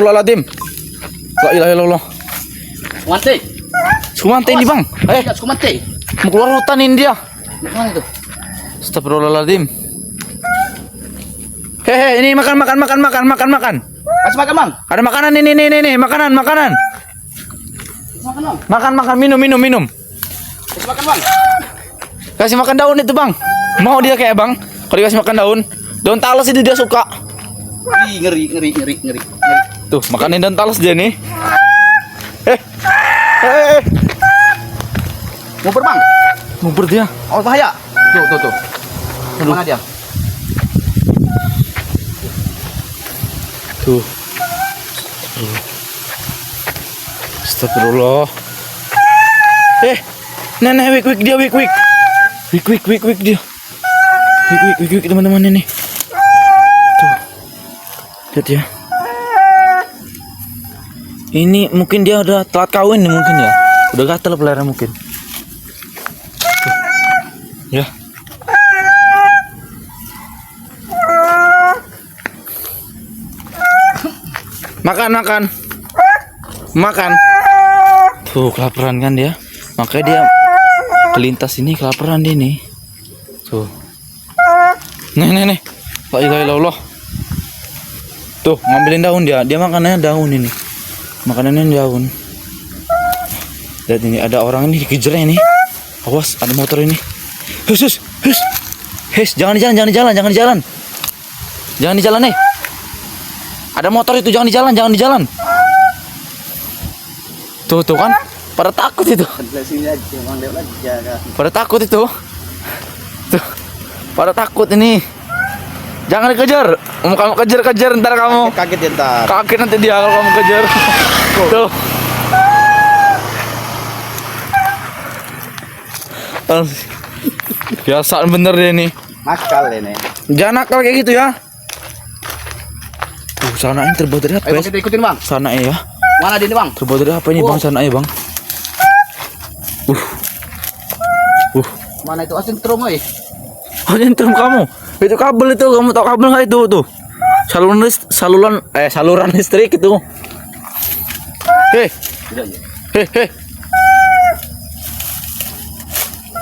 Astagfirullahaladzim. La ilaha illallah. Sumante. Sumante ini bang. Sumante. Mau keluar hutan ini dia. Mana itu? Astagfirullahaladzim. Hehe, ini makan. Kasih makan bang. Ada makanan ini, makanan. Kasih makan bang. Minum. Kasih makan bang. Kasih makan daun itu bang. Mau dia kayak bang. Kalau dikasih makan daun talas itu dia suka. Ih, ngeri. Tuh, makanin daun talas dia nih. Ngumpul bang. Ngumpul dia. Oh bahaya. Tuh. Mana dia? Tuh. Astagfirullah. Nenek wik dia. Wik dia. Wik teman-teman ini. Tuh. Lihat ya. Ini mungkin dia udah telat kawin nih mungkin ya. Udah gatel pelera mungkin. Tuh. Ya. Makan. Tuh, kelaparan kan dia. Makanya dia kelintas ini kelaparan dia nih. Tuh. Nih. La ilaha illallah. Tuh, ngambilin daun dia. Dia makanannya daun ini. Makanannya daun. Lihat ini ada orang ini dikejarnya nih. Awas, ada motor ini. Hus. Jangan di jalan. Jangan di jalan nih. Ada motor itu, jangan di jalan. Tuh kan, pada takut itu. Pada takut itu. Tuh, pada takut ini. Jangan dikejar. Kamu kejar ntar kamu. Kaget ya ntar. Kaget nanti dia kalau kamu kejar. Tuh. Biasaan bener dia nih. Nakal ini. Jangan nakal kayak gitu ya. Tuh, sananya terbuat dari apa? Ayo kita ikutin bang. Sananya ya. Mana dia nih bang? Terbuat dari apa ini bang? Sananya bang. Mana itu asintrum oi? Asintrum kamu. Itu kabel itu, kamu tahu kabel nggak itu tuh? Saluran listrik itu. Heh.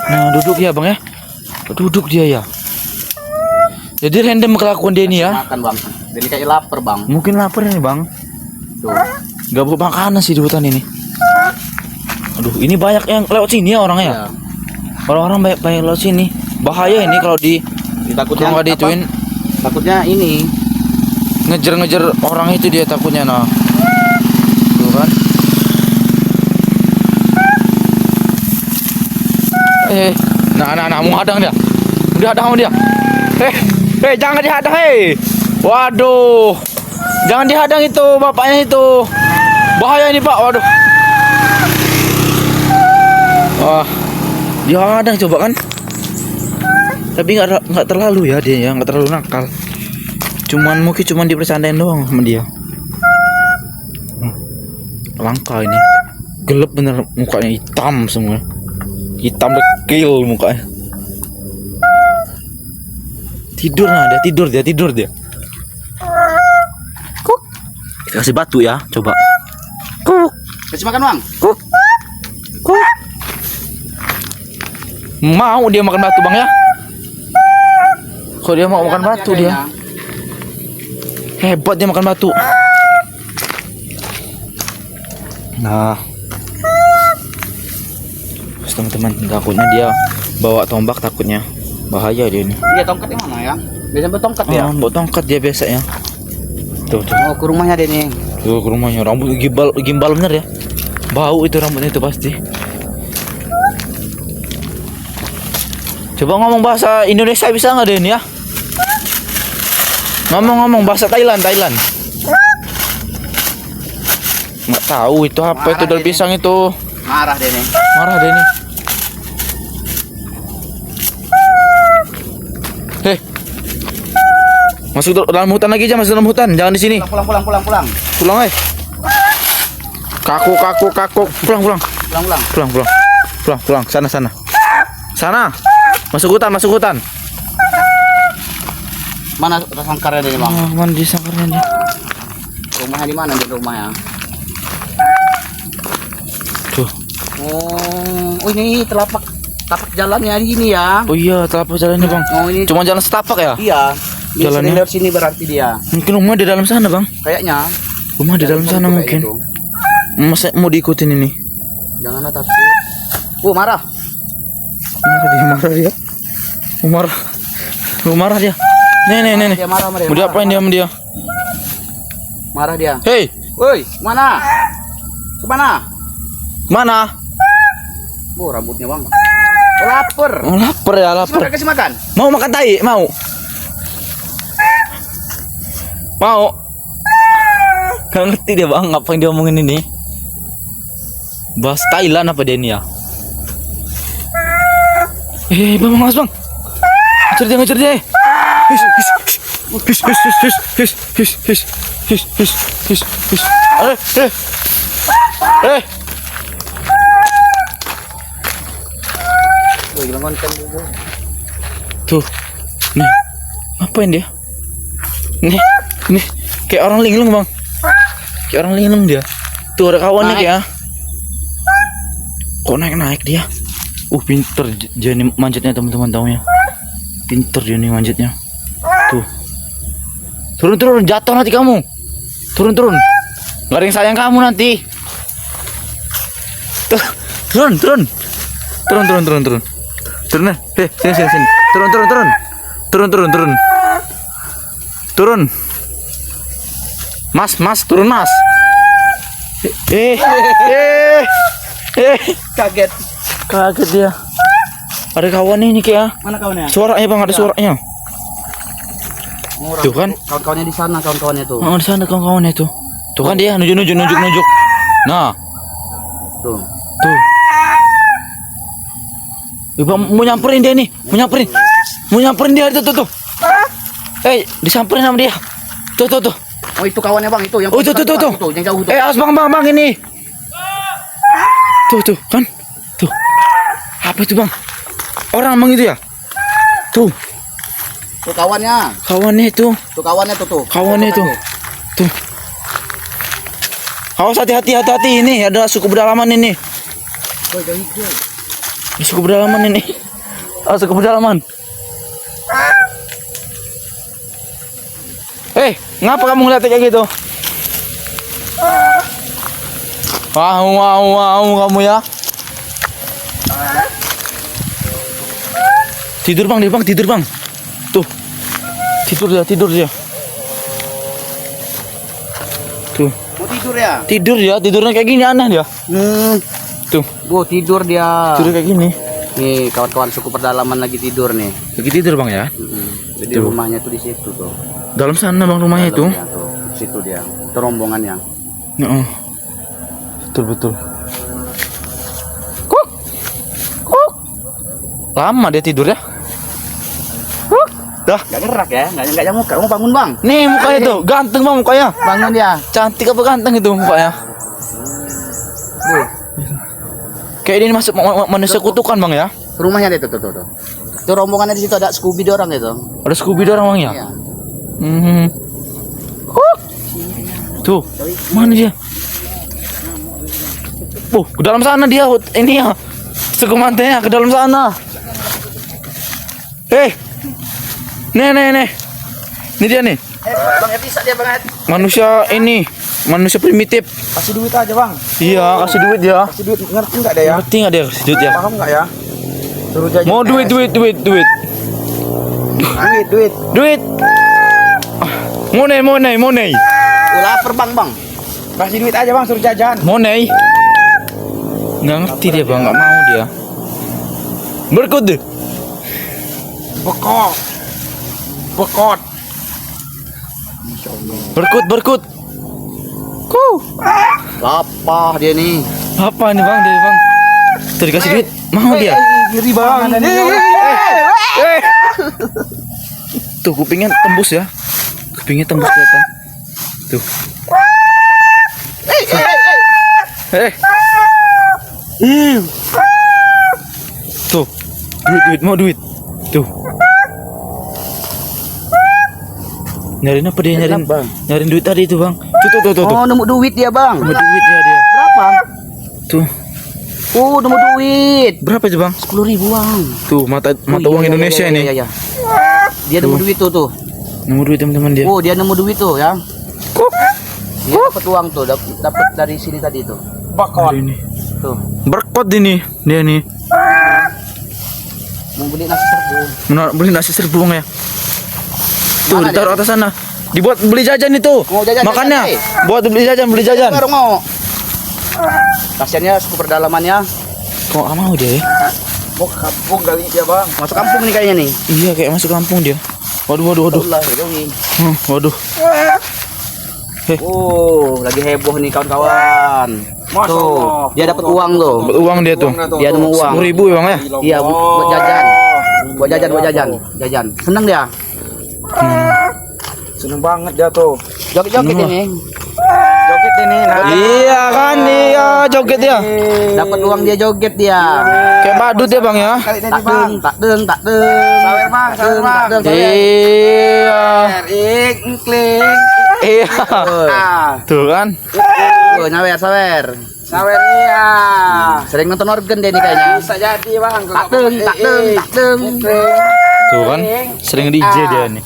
Nah, duduk ya bang ya. Duduk dia ya. Jadi random kelakuan dia ini ya. Makan bang. Jadi kayak lapar bang. Mungkin lapar ini bang. Tuh. Gak bawa makanan sih di hutan ini. Aduh, ini banyak yang lewat sini ya orangnya. Ya? Orang-orang banyak lewat sini. Bahaya ini kalau takutnya nggak dituin. Takutnya ini ngejar orang itu dia takutnya nah. Tuh kan. Nah, mau hadang dia. Udah hadang dia. Jangan dihadang, Waduh. Jangan dihadang itu bapaknya itu. Bahaya ini, Pak. Waduh. Wah. Dihadang coba kan. Tapi nggak terlalu ya dia ya, nggak terlalu nakal. Mungkin cuman dipercandain doang sama dia. Langka ini. Gelap bener mukanya, hitam semua. Hitam dekil mukanya. Dia tidur. Kuk. Kita kasih batu ya, coba. Kuk. kasih makan bang. Kuk. Mau dia makan batu bang ya? Kok dia mau makan batu dia? Hebat dia makan batu. Nah, teman-teman, takutnya dia bawa tombak, takutnya bahaya dia ini. Iya, tongkatnya mana ya? Biasanya bawa tongkat ya? Bawa tongkat dia biasanya. Tuh. Oh, ke rumahnya dia nih. Tuh, ke rumahnya. Rambut gimbal bener ya. Bau itu rambutnya itu pasti. Coba ngomong bahasa Indonesia bisa nggak deh ini ya? Ngomong bahasa Thailand. Nggak tahu itu apa. Marah itu daun pisang itu. Marah dia nih. Masuk dalam hutan lagi aja, masuk dalam hutan. Jangan di sini. Pulang. Pulang, Kaku. Pulang. Sana. Masuk hutan. Mana sangkarnya dia bang? Mana di sangkarnya dia? Rumahnya di mana di rumahnya? Tuh. Oh ini tapak jalannya ini ya. Oh iya, telapak jalannya bang. Oh ini Cuma jalan setapak ya? iya. Dia Jalannya? sering lewat sini berarti dia. Mungkin rumah di dalam sana bang. Kayaknya. Rumah di dalam sana Kayak mungkin. gitu. Masa mau diikutin ini? Janganlah takut. Oh marah. Marah dia. Oh, marah. Oh, marah dia. Nih. Dia marah. Mau diapain dia sama dia? Marah dia. Hei, Woi, mana? Kemana? mana? Oh rambutnya bang. Oh, lapar. Oh, lapar ya, lapar. Kasih makan. Mau makan tai? Mau? Mau? Gak ngerti dia bang, ngapain dia omongin ini? Bahas Thailand apa dia ini ya? Bang, mas bang. Ngejar dia. Woi, hilang konten dulu. Tuh, nih, ngapain dia? Nih, kayak orang linglung bang. Kayak orang linglung dia. Tuh ada kawannya Naik. ya. Kok naik dia? Pinter dia nih manjatnya teman-teman taunya. Pinter dia nih manjatnya. Tuh. Turun, jatuh nanti kamu. Turun. Gak ada yang sayang kamu nanti. Turun. Turun. Sini. Turun. Mas, turun mas. Kaget. Kaget dia. Ada kawan ini kayak. Mana kawannya? Suaranya bang, ada suaranya. Oh, Tuh kan? Kawan-kawannya di sana, kawan-kawannya tuh. Oh, di sana kawan-kawannya tuh. Tuh kan dia nunjuk. Nah, Tuh. tuh. Bang, mau nyamperin dia nih, mau nyamperin dia tuh. Disamperin sama dia. Tuh. Oh itu kawannya bang itu yang. Oh, tuh. Itu yang jauh tuh. Awas bang ini. Tuh kan. Tuh. Apa itu bang? Orang bang itu ya? Tuh. Tuh kawannya. Kawannya itu. Tuh kawannya tuh. Kawannya itu. Tuh. Awas hati ini, ada suku pedalaman ini. Woi, jauh hijau. Suku pedalaman ini. Suku pedalaman. Ngapa kamu ngeliat kayak gitu? Wow kamu ya. Tidur bang. Tuh. Tidur dia. Tuh. Mau tidur ya? Tidurnya kayak gini aneh dia. Tuh. Tidur dia. Tidur kayak gini. Nih kawan-kawan suku pedalaman lagi tidur nih. Lagi tidur bang ya. Jadi Tuh. rumahnya tuh di situ tuh. Dalam sana bang rumahnya itu. Dalamnya tuh. Di situ dia. Itu rombongannya. Betul. Kuk. Lama dia tidur ya. Dah. Gak gerak ya? Gak nyamuk. Kamu bangun bang. Nih mukanya tuh, ganteng bang mukanya. Bangun dia. Cantik apa ganteng itu mukanya? Kayak ini masuk manusia kutukan bang ya. Rumahnya dia tuh. Itu rombongannya di situ ada Scooby orang itu. Ada Scooby orang bang ya. Iya. Tuh, mana dia? Ke dalam sana dia. Ini ya, suku mantenya ke dalam sana. Nih. Ini dia nih. Bang bisa dia banget. Manusia primitif. Kasih duit aja bang. Iya, kasih duit dia. Kasih duit ngerti nggak dia ya? Ngerti nggak dia kasih duit ya? Paham nggak ya? Suruh jajan. Mau duit. Duit. Money. Lapar bang. Kasih duit aja bang, suruh jajan. Money. Nggak ngerti dia bang, nggak mau dia. Berkut deh. Bekot. Berkut. Apa dia nih? Apa nih bang dia bang? Tuh dikasih duit, mau dia. Ngeri banget. Tuh kupingnya tembus ya. Kupingnya tembus kelihatan. Tuh. Tuh. Duit, mau duit. Tuh. Nyariin apa dia nyariin? Bang. Nyariin duit tadi itu, Bang. Tuh. Oh, nemu duit dia, Bang. Nemu duit dia. Berapa? Tuh. Oh, nemu duit. Berapa aja, Bang? 10.000, Bang. Tuh, mata uang Indonesia ini. Iya. Dia nemu duit tuh. Nemu duit teman-teman dia. Oh, dia nemu duit tuh, ya. Kok? Dia dapat uang tuh, dapat dari sini tadi tuh. Bakot ini. Tuh. Berkot ini dia nih. Mau beli nasi serbu. Beli nasi serbu, Bang, ya. Tuh, Mana ditaruh dia? atas sana. Dibuat beli jajan itu. Oh, jajan, Makannya. jajan, Buat beli jajan. Baru mau. Kasiannya suku perdalamannya. Kok nggak mau dia ya? Mau ke kampung kali dia, Bang. Masuk kampung nih kayaknya nih. Iya, kayak masuk kampung dia. Waduh. Allah, jauhin. Waduh. Oh, lagi heboh nih kawan-kawan. Tuh, dia dapat uang tuh. Uang dia tuh. Dia nemu uang. 10.000 ya, Bang, ya? Iya, buat jajan. Jajan. Seneng dia. Seneng banget dia tuh. Joget-joget ini. Joget ini. Nah. Iya kan, iya joget dia. Dapat uang dia joget dia. Kayak badut ya, Bang, ya. Kali ini, Tak Bang. deng. Sawer, Bang. Sawer, Bang. Iya. Kling. Iya. Ah. Tuh kan. Oh, sawer. Sawer iya. Sering nonton organ dia nih kayaknya. Bisa jadi, Bang. Tak deng. Kling. Tuh kan. Sering DJ dia nih.